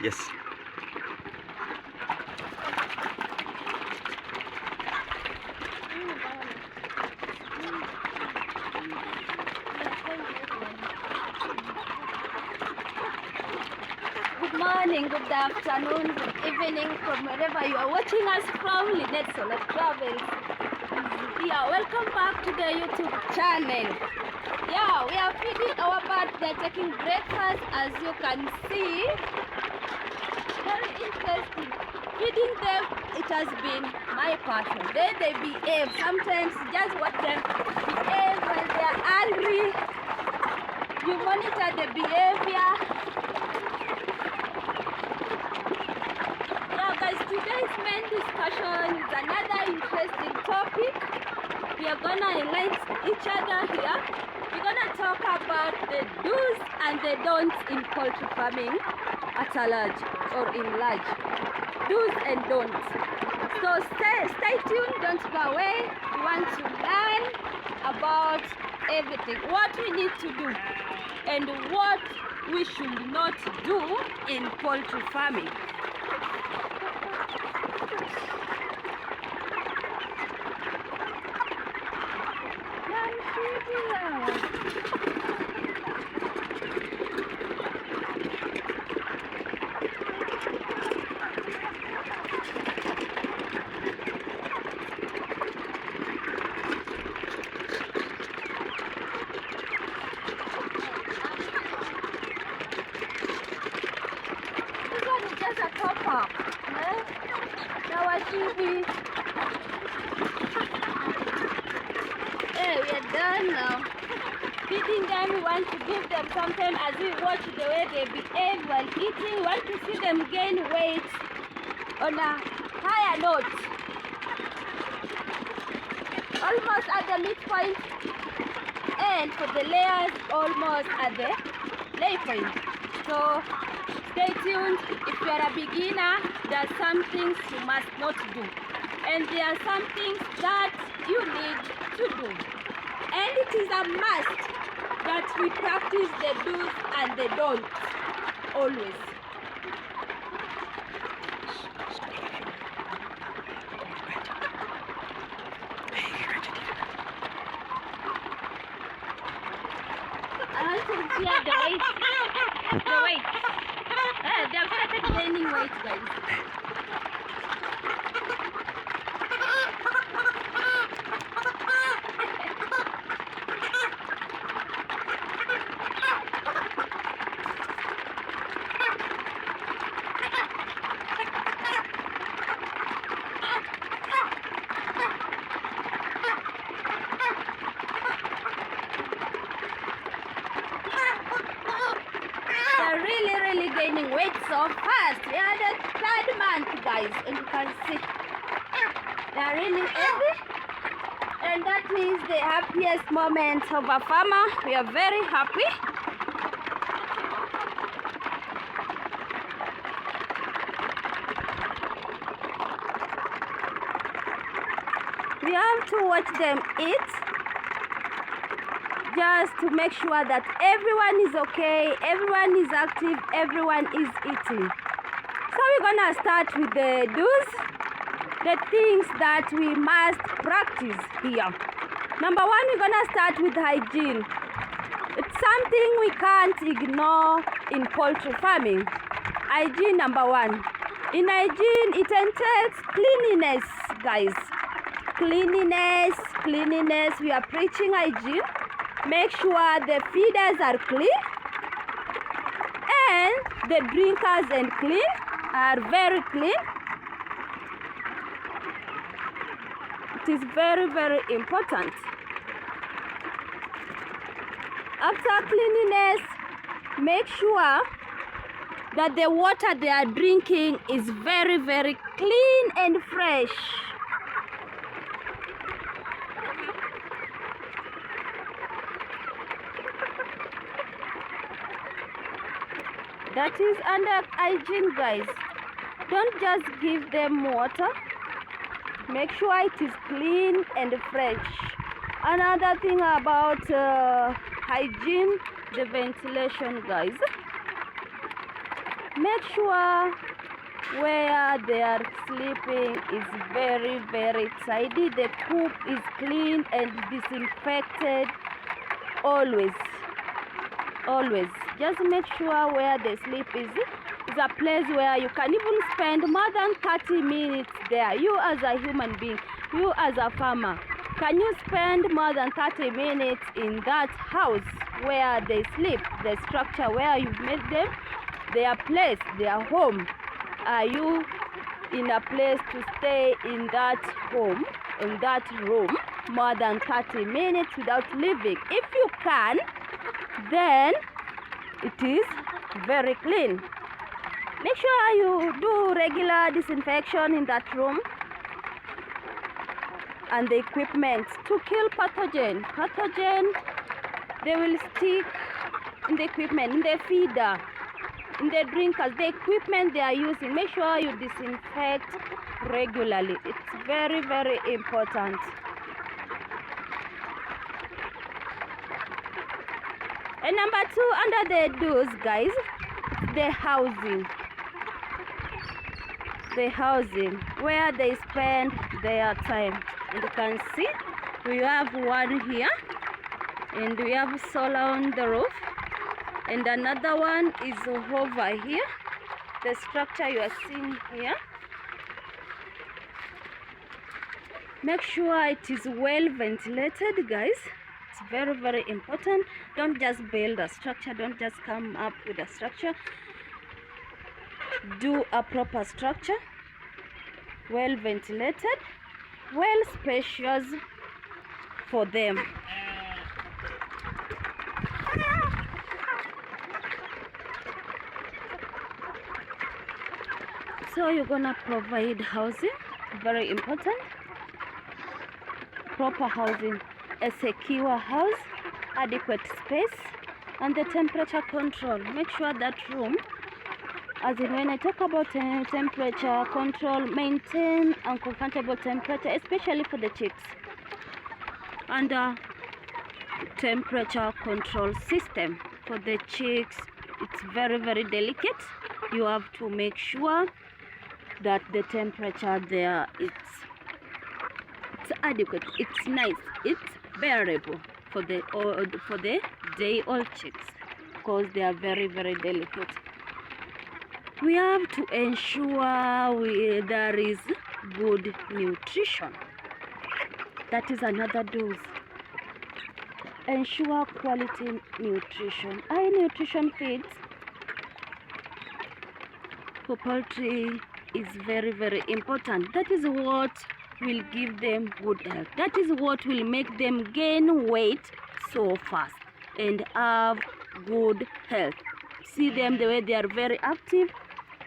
Yes. Good morning, good afternoon, good evening from wherever you are watching us from. Lynette Solar Travels. Yeah, welcome back to the YouTube channel. Yeah, we are feeding our birds. They're taking breakfast, as you can see. Very interesting. Feeding them, it has been my passion. Then they behave. Sometimes you just watch them behave when they are angry. You monitor the behavior. Yeah, guys, today's main discussion is another interesting topic. We are gonna enlighten each other here. We're gonna talk about the do's and the don'ts in poultry farming at a large or in large. Do's and don'ts. So stay tuned, don't go away. We want to learn about everything, what we need to do and what we should not do in poultry farming. Just a top up. Now I see we are done now. Feeding them, we want to give them something as we watch the way they behave while eating. We want to see them gain weight on a higher note. Almost at the midpoint, and for the layers almost at the lay point. So stay tuned. If you are a beginner, there are some things you must not do, and there are some things that you need to do. And it is a must that we practice the do's and the don'ts always. I want to hear the weight. The weight. They have started gaining weight, guys. Really gaining weight so fast. We are the third month, guys, and you can see they are really heavy, and that means the happiest moment of a farmer. We are very happy. We have to watch them eat, just to make sure that everyone is okay, everyone is active, everyone is eating. So we're gonna start with the do's, the things that we must practice here. Number one, we're gonna start with hygiene. It's something we can't ignore in poultry farming. Hygiene, number one. In hygiene, it entails cleanliness, guys. Cleanliness. We are preaching hygiene. Make sure the feeders are clean and the drinkers and clean are very clean. It is very important. After cleanliness, make sure that the water they are drinking is very clean and fresh. That is under hygiene, guys. Don't just give them water. Make sure it is clean and fresh. Another thing about hygiene, the ventilation, guys. Make sure where they are sleeping is very, very tidy. The coop is clean and disinfected always. Just make sure where they sleep is a place where you can even spend more than 30 minutes there. You as a human being, you as a farmer, can you spend more than 30 minutes in that house where they sleep, the structure where you've made them, their place, their home? Are you in a place to stay in that home, in that room, more than 30 minutes without leaving? If you can, then it is very clean. Make sure you do regular disinfection in that room and the equipment to kill pathogen. They will stick in the equipment, in the feeder, in the drinkers, the equipment they are using. Make sure you disinfect regularly. It's very, very important. And number 2, under the doors, guys, the housing. The housing where they spend their time. And you can see we have one here, and we have solar on the roof, and another one is over here. The structure you are seeing here, make sure it is well ventilated, guys. It's very, very important. Don't just build a structure, don't just come up with a structure. Do a proper structure, well ventilated, well spacious for them. So you're gonna provide housing, very important. Proper housing, a secure house, adequate space, and the temperature control. Make sure that room, as in when I talk about temperature control, maintain uncomfortable temperature, especially for the chicks. And temperature control system for the chicks, it's very, very delicate. You have to make sure that the temperature there, it's adequate, it's nice, it's bearable for the day-old chicks, because they are very, very delicate. We have to ensure there is good nutrition. That is another dose. Ensure quality nutrition. High nutrition feeds for poultry is very, very important. That is what will give them good health. That is what will make them gain weight so fast and have good health. See them the way they are very active.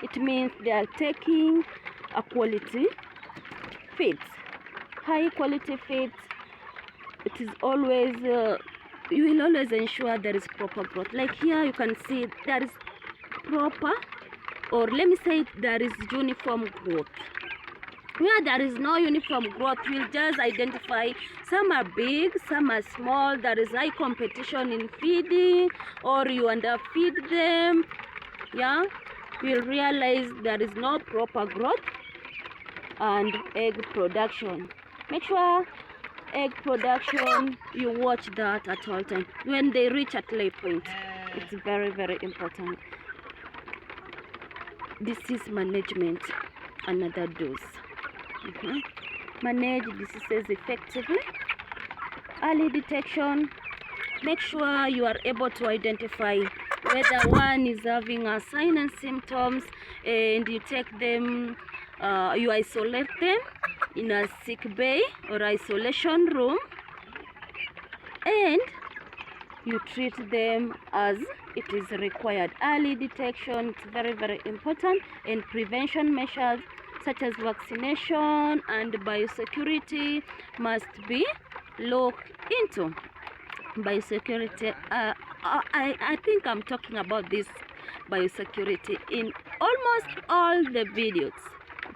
It means they are taking a quality feeds. High quality feeds. It is always you will always ensure there is proper growth. Like here you can see there is proper, or let me say there is uniform growth. Where there is no uniform growth, we'll just identify some are big, some are small, there is high competition in feeding, or you underfeed them. Yeah, we'll realize there is no proper growth. And egg production. Make sure egg production, you watch that at all time. When they reach at lay point, it's very, very important. Disease management, another dose. Manage diseases effectively. Early detection. Make sure you are able to identify whether one is having a sign and symptoms, and you take them, you isolate them in a sick bay or isolation room, and you treat them as it is required. Early detection is very, very important, and prevention measures such as vaccination and biosecurity must be looked into. Biosecurity, I think I'm talking about this biosecurity in almost all the videos.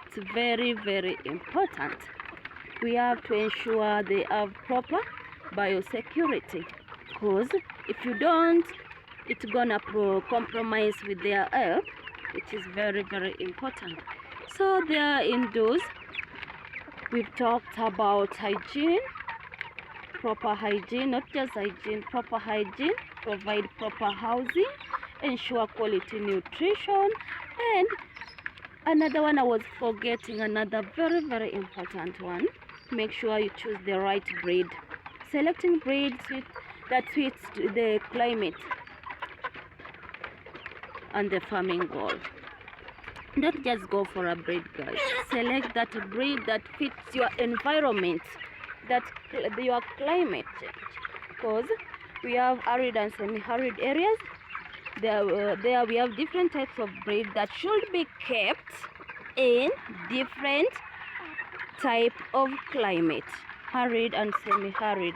It's very, very important. We have to ensure they have proper biosecurity, because if you don't, it's gonna compromise with their health, which is very, very important. So they are indoors. We've talked about hygiene, proper hygiene, not just hygiene, proper hygiene, provide proper housing, ensure quality nutrition, and another one I was forgetting, another very, very important one, make sure you choose the right breed. Selecting breeds that fits the climate and the farming goal. Don't just go for a breed, guys. Select that breed that fits your environment, your climate change. Because we have arid and semi-arid areas. There we have different types of breed that should be kept in different type of climate, arid and semi-arid,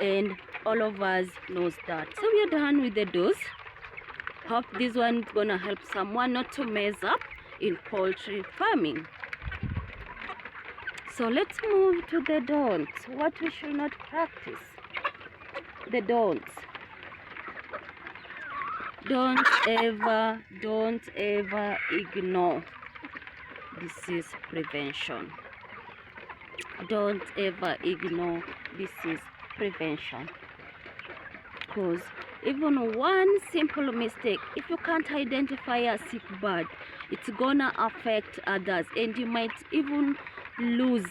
and all of us knows that. So we are done with the do's. Hope this one is gonna help someone not to mess up in poultry farming. So let's move to the don'ts. What we should not practice. The don'ts. Don't ever ignore disease prevention. Don't ever ignore disease prevention. Because even one simple mistake, if you can't identify a sick bird, it's gonna affect others, and you might even lose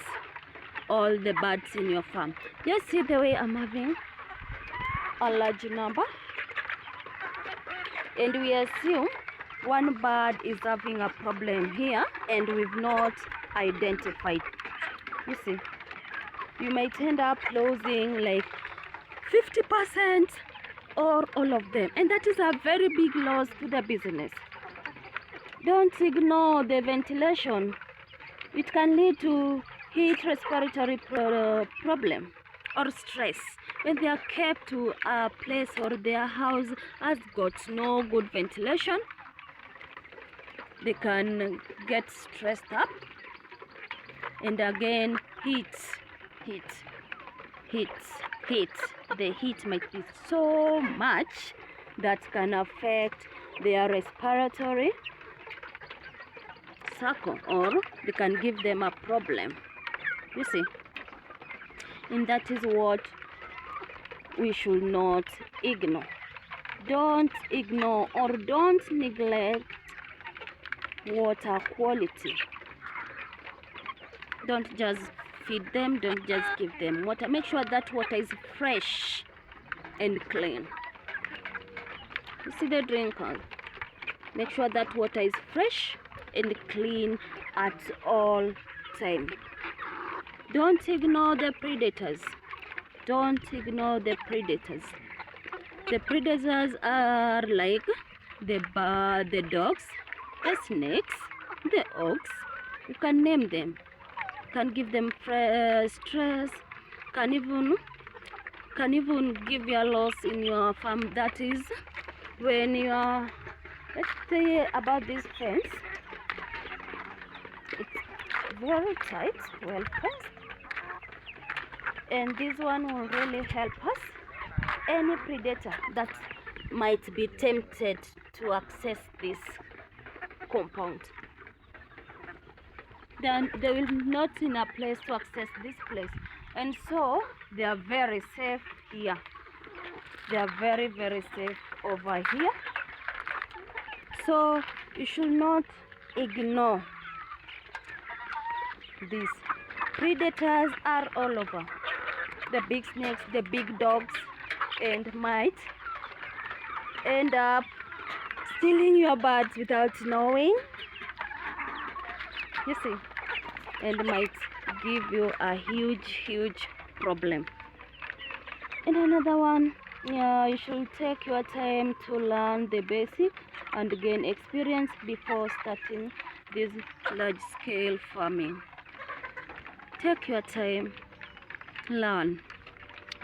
all the birds in your farm. Just see the way I'm having a large number, and we assume one bird is having a problem here and we've not identified. You see, you might end up losing like 50% or all of them, and that is a very big loss to the business. Don't ignore the ventilation. It can lead to heat respiratory problem or stress. When they are kept to a place or their house has got no good ventilation, they can get stressed up, and again heat. The heat might be so much that can affect their respiratory cycle, or they can give them a problem. You see, and that is what we should not ignore. Don't ignore or don't neglect water quality. Don't just feed them, don't just give them water. Make sure that water is fresh and clean. You see the drinkers, make sure that water is fresh and clean at all time. Don't ignore the predators. Don't ignore the predators. The predators are like the dogs, the snakes, the oaks. You can name them. Can give them stress. Can even give you a loss in your farm. That is when you are. Let's say about this fence. It's very tight, well fenced, and this one will really help us. Any predator that might be tempted to access this compound, then they will not in a place to access this place, and so they are very safe here. They are very, very safe over here. So you should not ignore these. Predators are all over. The big snakes, the big dogs, and might end up stealing your birds without knowing. You see, and might give you a huge problem. And another one, yeah, you should take your time to learn the basic and gain experience before starting this large-scale farming. Take your time, learn,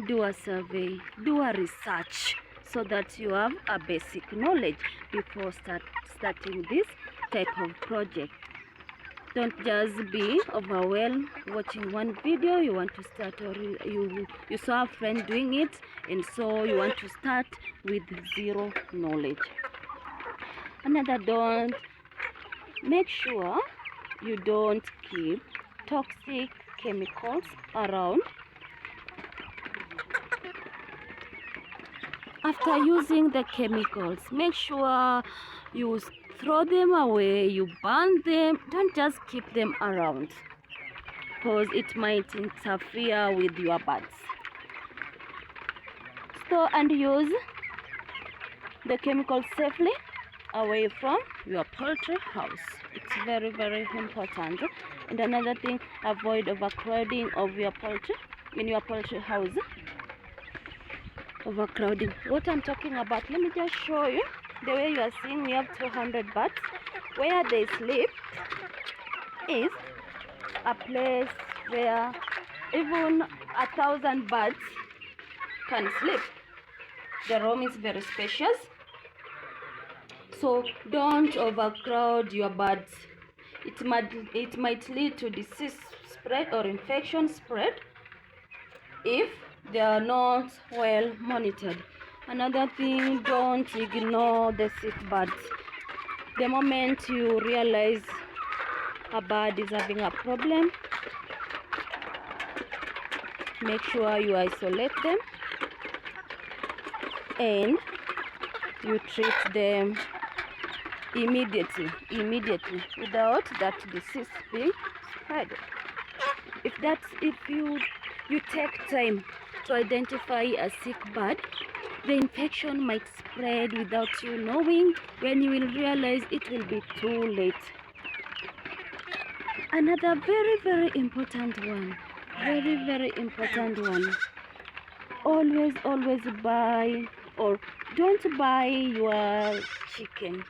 do a survey, do a research, so that you have a basic knowledge before starting this type of project. Don't just be overwhelmed watching one video. You want to start, or you saw a friend doing it, and so you want to start with zero knowledge. Another don't, make sure you don't keep toxic chemicals around. After using the chemicals, make sure you throw them away, you burn them. Don't just keep them around, because it might interfere with your birds. Store and use the chemicals safely away from your poultry house. It's very, very important. And another thing, avoid overcrowding of your poultry in your poultry house. Overcrowding, what I'm talking about, let me just show you. The way you are seeing, we have 200 birds. Where they sleep is a place where even 1,000 birds can sleep. The room is very spacious, so don't overcrowd your birds. It might lead to disease spread or infection spread if they are not well monitored. Another thing, don't ignore the sick birds. The moment you realize a bird is having a problem, make sure you isolate them and you treat them immediately without that disease being spread. If you take time to identify a sick bird, the infection might spread without you knowing. When you will realize, it will be too late. Another very, very important one, always buy, or don't buy your chicken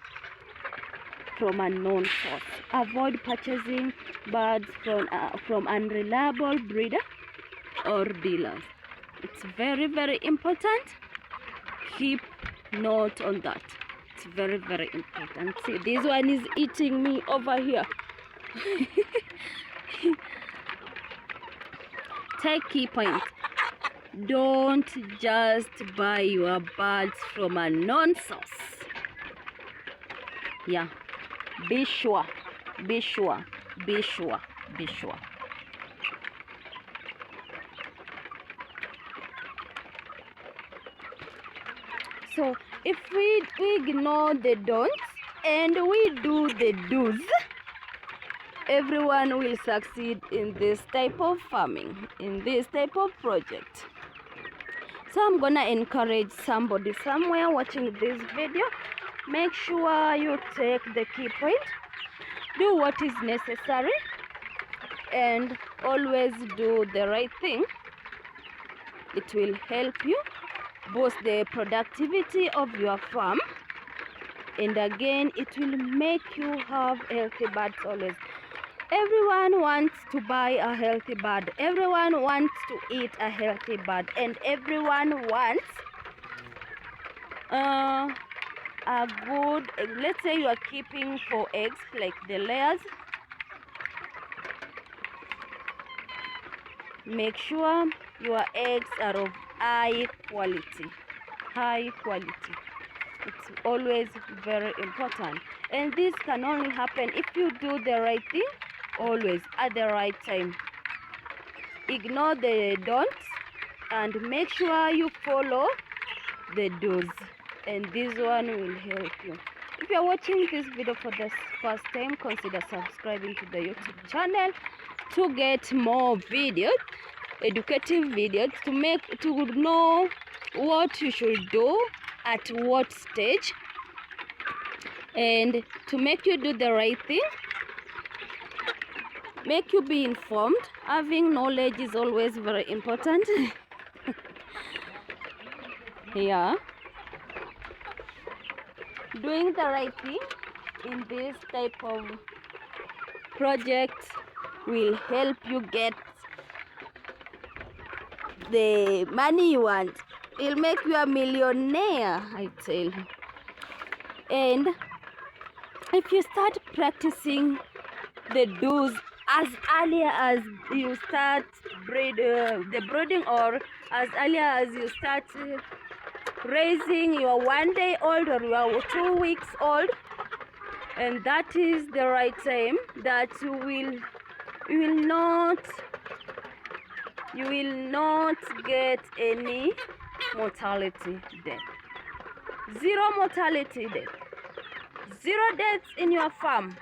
from a known source. Avoid purchasing birds from unreliable breeder or dealers. It's very, very important. Keep note on that. It's very, very important. See, this one is eating me over here. Take key point. Don't just buy your birds from a known source. Yeah, be sure. So if we ignore the don'ts and we do the do's, everyone will succeed in this type of farming, in this type of project. So I'm gonna encourage somebody somewhere watching this video, make sure you take the key point, do what is necessary, and always do the right thing. It will help you boost the productivity of your farm, and again, it will make you have healthy birds always. Everyone wants to buy a healthy bird, everyone wants to eat a healthy bird, and everyone wants a good, let's say you are keeping for eggs, like the layers. Make sure your eggs are of high quality. It's always very important, and this can only happen if you do the right thing, always at the right time. Ignore the don'ts and make sure you follow the do's, and this one will help you. If you're watching this video for the first time, consider subscribing to the YouTube channel to get more videos, educative videos, to know what you should do at what stage, and to make you do the right thing, make you be informed. Having knowledge is always very important. Yeah, doing the right thing in this type of project will help you get the money you want. It'll make you a millionaire, I tell you. And if you start practicing the do's as early as you start the brooding, or as early as you start raising your 1 day old or your 2 weeks old, and that is the right time that you will not get any mortality death. Zero mortality death, zero deaths in your farm,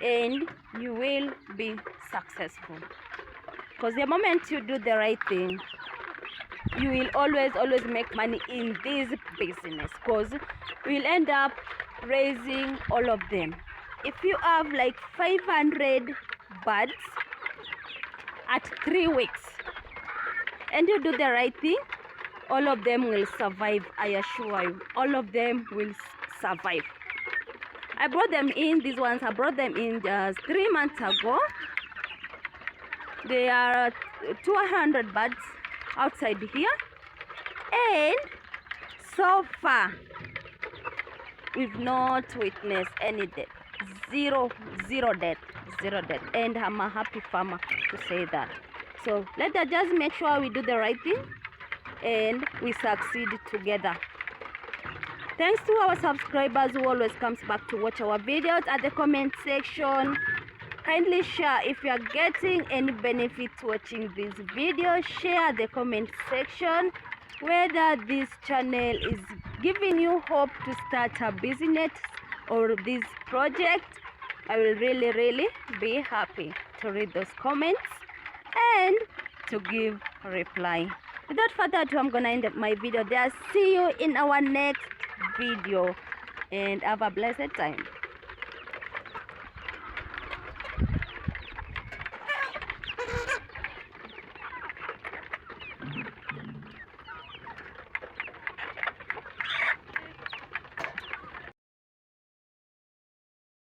and you will be successful. Because the moment you do the right thing, you will always make money in this business, because you will end up raising all of them. If you have like 500 birds at 3 weeks and you do the right thing, all of them will survive. I assure you, all of them will survive. I brought them in, these ones, I brought them in just 3 months ago. There are 200 birds outside here, and so far we've not witnessed any death. Zero death, and I'm a happy farmer to say that. So let us just make sure we do the right thing and we succeed together. Thanks to our subscribers who always comes back to watch our videos. At the comment section, kindly share if you are getting any benefit watching this video. Share the comment section whether this channel is giving you hope to start a business or this project. I will really be happy to read those comments and to give a reply. Without further ado, I'm gonna end up my video there. See you in our next video, and have a blessed time.